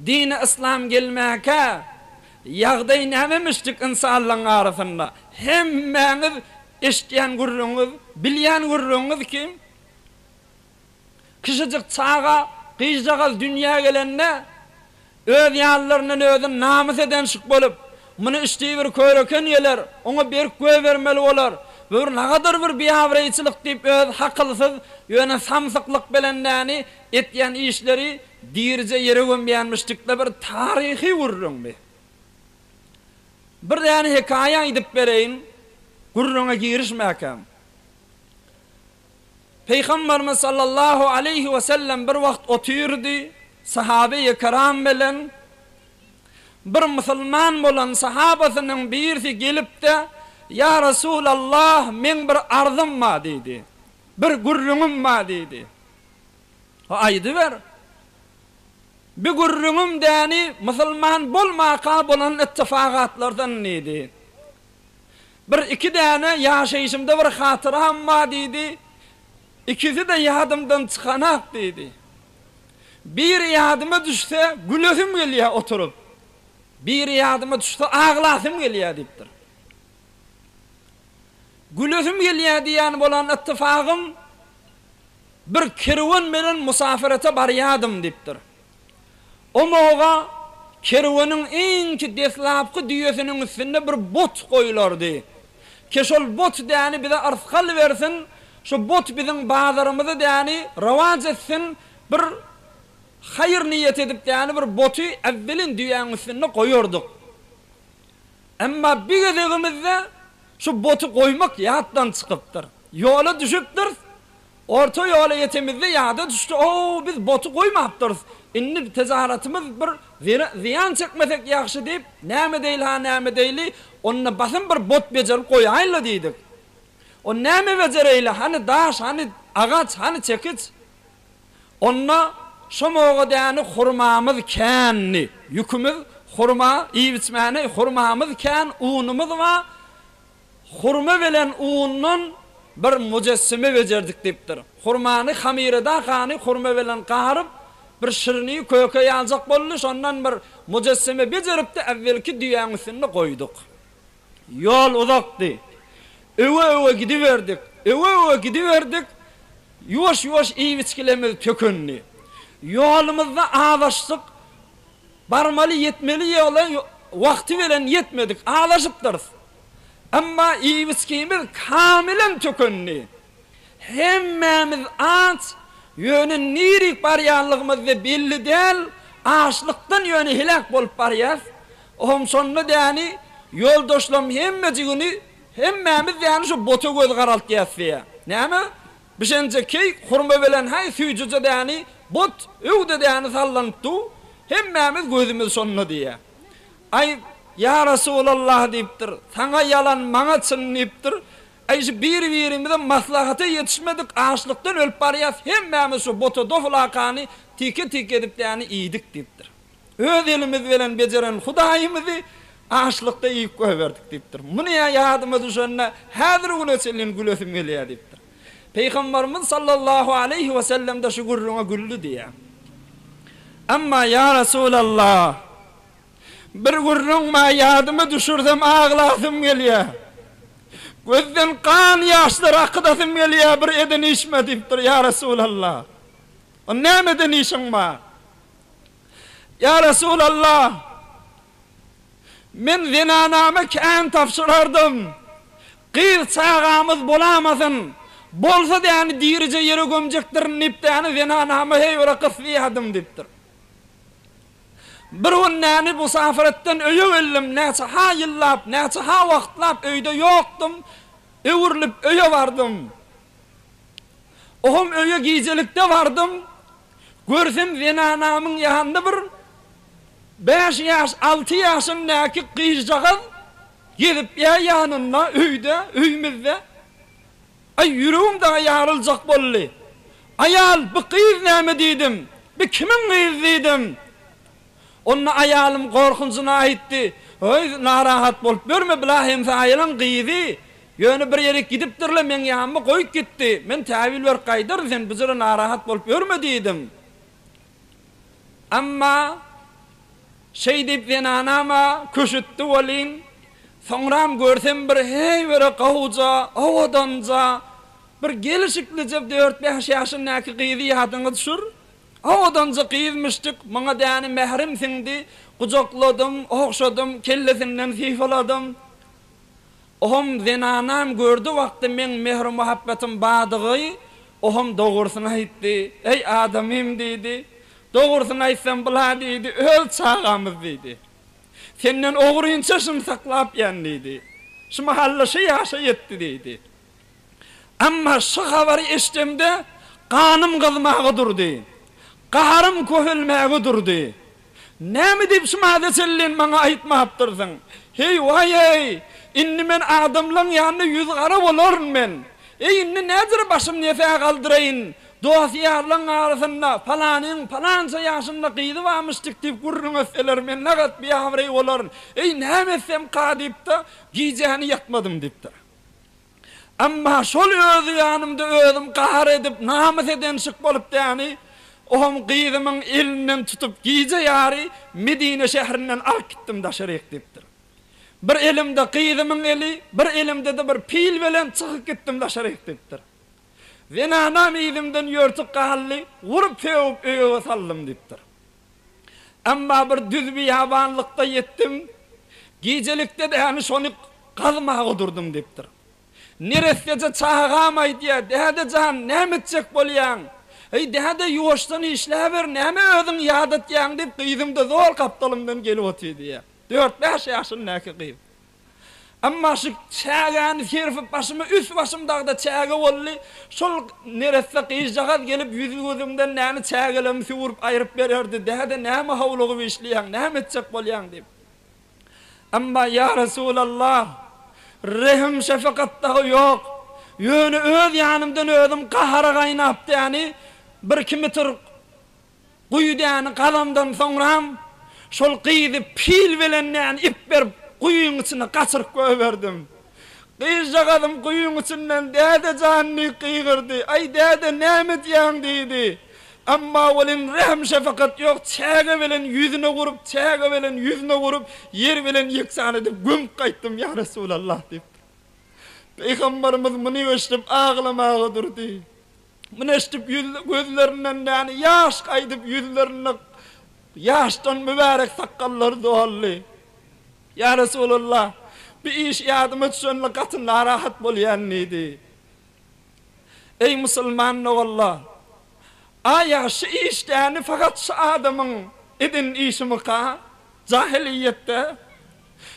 dini İslam gelmeke yağday nämemişdik insanlaryň arasynda. Hemmeňiz eşitýän gurruňyz, bilýän gurruňyz kim? Kişijik çağa, gyjdagal dünýä gelende öz ýallarynyň özüni namys eden şyk bolup, muny işdiýär köreken ýeler, oňa berip göz bermeli bolar. Bir nagadyr bir biýawreýçilik diýip öz hakylsyz ýöne samsyklyk bilenläni etýän işleri diýirje ýere gömýänmişlikde bir taryhy gurrun be. Bir ýany hekaýa edip bereýin, gurruna girişmäkem. Peygamberimiz sallallahu aleyhi ve sellem bir wagt oturdy, sahabe-i kiram bilen bir musulman bolan sahabasynyň birisi gelip de "Ya Resulallah, men bir arzym ma" diýdi. "Bir gurrunum ma" diýdi. "Aýdy ber." "Bir gurrunum däni musulman bolmaka bolan ittifaqatlardan nedi? Bir iki däne ýaşaýşymda bir hatyram ma" diýdi. "İkisi de ýadymdan çykanak" diýdi. "Bir ýadyma düşse gülesim gelýär oturup. Bir ýadyma düşse aglasym gelýär" diýipdir. Gülesim gelýär diýen bolan ittifagym bir kerwan bilen musafirete barýadym diýipdir. O moga kerwanyň iňki deslapky düýesiniň üstünde bir bot goýulardy. Keşol bot däni bize arskal bersin, şu bot bizim bazarymyzy däni rawaj etsin, bir hayır niyet edip däni bir boty evvelin düýäň üstünde goýardyk. Emma bir gezegimizde şu botu koymak ýatdan çykypdyr. Ýola düşüpdir. Orta ýola ýetemizde ýada düşdi. "O, biz botu koýmapdyr. Indi tezaharatymyz bir ziyan çekmesek ýaxşy" diýip, "Näme deýil ha, näme deýli? Onna basym bir bot bejerip goýaýla" diýdik. "O näme bejereýli? Hani daş, hani agaç, hani çekiç?" Onna şomoga däni hurmamyz känni. Ýükümüz hurma, iýiçmäni hurmamyz kän, unumyz wa hurma bilen uunun bir mujessime bejerdik diýipdir. Hurmany hamirada gany hurma bilen garyp bir şirni köke ýaljak boldy, şondan bir mujessime bejerip de evvelki düýäň üstüne goýduk. Ýol uzakdy. Öwe gidiverdik. Öwe gidiverdik. Ýuwaş iýiçkilemiz tökünni. Ýolumyzda ağlaşdyk. Barmaly ýetmeli ýola wagty bilen ýetmedik. Ağlaşypdyr. Amma iýiçkimiz kamilen tökünni. Hemmemiz aç, ýöne nirik barýanlygymyzda belli däl, açlykdan ýöne helak bolup barýar. Oňa şonda däni ýoldaşlarym hemmejigini hemmemiz däni şu bota göz garaltýasy. Näme? Bişençe key hurma bilen hay süýjüje däni bot öwde däni sallanıpdy. Hemmemiz gözümüz şonda diýär. Ay "Ya Resulallah" diýipdir. "Saňa ýalan, maňa çyn" diýipdir. Aýşy bir-birimizden maslahata ýetişmedik, açlykdan ölüp barýar. Hemmemiz şu bota doflakany tike edip däni iýdik diýipdir. Öz elimiz bilen bejeren Hudaýymyzy açlykda iýip goýberdik diýipdir. Muny ýadyma düşende häzir güne çelin gülesim gelýär diýipdir. Peygamberimiz sallallahu aleyhi ve sellem de şu gurruna güldü diýär. "Amma ya Resulallah, bir gurrun ma ýadyma düşürdüm, aglasym gelýär. Gözden kan ýaşlar akydasym gelýär, bir eden işme" diýipdir "Ya Resulallah. O näme eden işiň ma? Ya Resulallah, men zinanama kän tapşyrardım. Gyr çağamyz bolamasyn. Bolsa däni diýirje ýere gömjekdir, nipdäni zinanama heýwara gysýadım" diýipdir. Bir günnäni musafiretden öýe geldim, näçe ha ýyllap, näçe ha wagtlap öýde ýokdum, öwürlip öýe bardym. Ohum öýe gijelikde bardym, görsem zinanamyň ýanynda bir 5 ýaş, 6 ýaşyndaky gyjjagaz gelip ýanynda öýde, öýmizde. Ay ýüregim daha ýarıljak boldy. "Ayal, bu gyz näme?" diýdim. "Bir kimin gyzy?" diýdim. Onna ayalym gorkunçyna aýtdy. "Oy, narahat bolup berme, bilahem aýalyň gyzy. Ýöne bir ýere gidipdirle, men ýanyma goýup gitdi. Men täwil ber gaýdyr, sen bizere narahat bolup berme" diýdim. Amma şey deyip zenanama köşüttü olin. Sonram görsem bir hey vere qahuca, avadanca, bir gelişiklice 4-5 yaşındaki kıydı yadını düşür. Avadanca kıyızmıştık, bana dani mehrimsindi, kucakladım, okşadım, kellesinden sifaladım. Ohum zenanam gördü vakti men mehr muhabbetim badığı, ohum doğrusuna aytti. Ey adamim dedi, doğrusuna aytsam bula dedi, öl çağamız dedi. Senden oğruyunca şunu saklap yan dedi. Şu mahallaşı yaşa yetti dedi. Ama şu haberi iştemde kanım kızmağı durdu. Qaharım köhülmeği durdu. Ne mi deyip şu madesellin bana aytmaptırsın? Hey vay hey! İnni men adamlan yanına yüz ara olurun men. İnni nedir başım nefe kaldırayın? Dosyarlan arasında falanca yaşında kıydı varmıştık deyip gurrun öseler men nagat bir avrey olurun. Ne mesem kadip da giyeceğini yatmadım deyip de. Ama şol özü yanımda özüm kahar edip namus eden şık bolup da yani ohum kıydıımın elinden tutup giyce yari Medine şehrinden al gittim da şerek deyiptir. Bir elimde kıydıımın eli, bir elimde de bir pil velen çıkıp gittim da şerek deyiptir. Zenanam elimden yörtük kahalli, vurup fevip öğe saldım deyiptir. Ama bir düz bir yabanlıkta yettim, giycelikte de yani şonu kazmağı durdum deyiptir. Neresece çağağamay diye, dehede can ne mitcek bolyan, dehede yuvaştan işlever, ne mi ödün yadat yan deyip kıydımda zor kaptalımdan gelip otuyor diye. 4-5 yaşındaki kıydım. Ama şu çağağını serfip başımı, üst başımda çağı oldu. Şol neresi kıyıcağız gelip yüzümden neyini çağılamı vurup ayırıp verirdi. Dehede ne mi havluğu işleyen, ne mi etcek bolyan deyip. Ama ya Resulallah, rehim şefakattağı yok. Yönü öz yanımdan ödüm kahara kaynaptı yani. 1-2 metre kuyudu yani kalamdan sonram. Şol kıydı pil velen yani ip verip kuyunun içine kaçırıp koyverdim. Kıyıcağadım kuyunun içinden dede canını kıyırdı. Ay dede nemet yan dedi. Ama olin rehim şefakat yok. Çağı velen yüzüne vurup, çağı velen yüzüne vurup, yer velen yeksan edip gümp kayttım ya Resulallah deyip. Peygamberimiz bunu eşitip ağlamağı durdu. Bunu eşitip gözlerinden yani yaş kaydıp yüzlerine yaştan mübarek sakalları doğallı. Ya Resulallah, bir iş yardım etsenle katınla rahat bolayan neydi? Ey Müslüman oğullar, aya şu işlerini fakat şu adamın edin işi mi ka? Cahiliyette.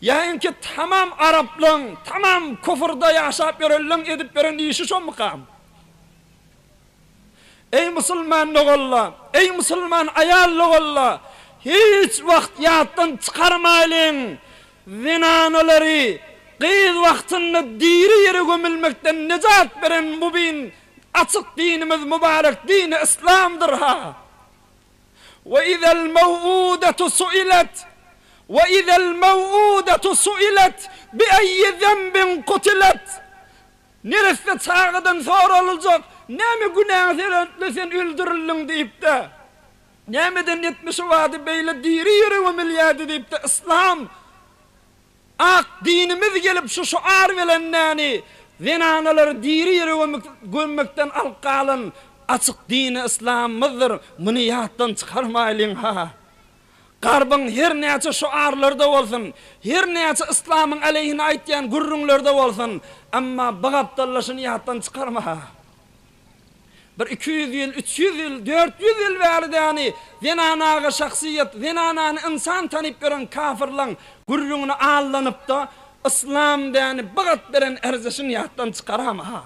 Yani ki tamam Araplığın, tamam kufurda yaşayıp yörellin edip veren işi şu mu ka? Ey Müslüman oğullar, ey Müslüman ayarlı oğullar, hiç vakt yattan çıkarmayın. Zinanaları, kıyız vaktinde diri yere gömülmekten necat veren mübin, açık dinimiz mübarek dini İslam'dır ha. Ve izel mev'udetu su'ilet, ve izel mev'udetu su'ilet, bi ayyi zembin kutilet. Neresi çağıdan sorulacak, ne mi günahı sen öldürüldün deyip de, ne miden yetmişi vardı beyle diri yere gömülüyordu deyip de İslam, ak dinimiz gelip şu şuar velenlerini zinanaları diri yere gömmekten alkalın açık dini İslam'ımızdır. Bunu yattan çıkarmayalım ha. Garbın her neyse şuarlarda olsun, her neyse İslam'ın aleyhine aytyan gurrunlarda olsun. Ama bağaptallaşını yattan çıkarma ha. Bir 200 yıl, 300 yıl, 400 yıl verdi yani. Zinanağı şahsiyet, zinananı insan tanıp gören kafirlan gurrunu ağlanıp da İslam yani bağat veren erzesini yattan çıkarama ha.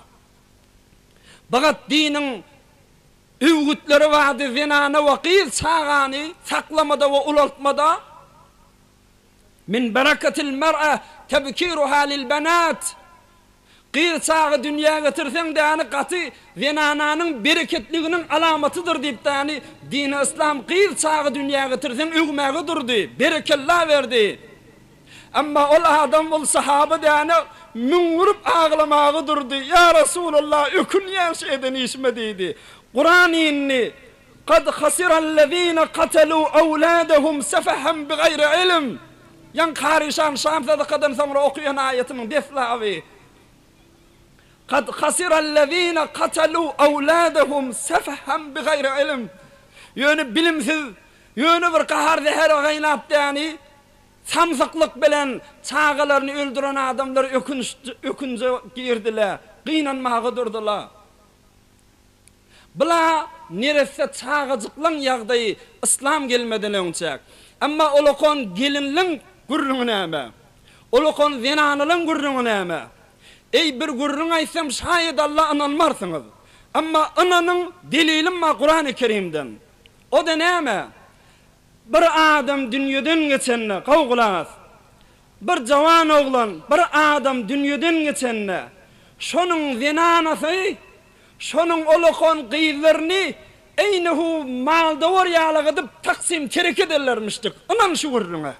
Bağat dinin övgütleri vardı zinana vakil çağani saklamada ve ulaltmada. Min berekatil mer'e tebkiruha lil benat. Qir sağı dünya getirsen de yani katı zinananın bereketliğinin alamatıdır deyip de yani din-i İslam qir sağı dünya getirsen övmeği durdu, berekellah verdi. Ama ol adam ol sahabe de yani müngürüp ağlamağı durdu. Ya Resulallah ökün yan şeyden işme deydi. Kur'an inni kad hasirallezine katelu evladahum sefahan bigayri ilim. Yan karişan Şam sadakadan sonra okuyan ayetinin deslavi. Kad hasirallezine katelu evladahum sefahan bigayri ilim. Yönü bilimsiz, yönü bir kahar zehir gaynaptı yani. Samsaklık bilen çağalarını öldüren adamlar ökünce girdiler. Qıynanmağa durdular. Bula neresi çağacıklan yağdayı İslam gelmeden önce. Ama olukon gelinlin gurrunu näme? Olukon zinanılın gurrunu näme? Ey bir gurrunu aysam şayet Allah inanmarsınız. Ama inanın delilim ma Kur'an-ı Kerim'den. O da näme? Bir adam dünyadan geçenne, kavgulas. Bir cavan oğlan, bir adam dünyadan geçenne. Şonun zinanası, şonun olukon qiylerini eynehu malda var yağlık edip taksim kerek ederlermiştik. Inan şu gurruna.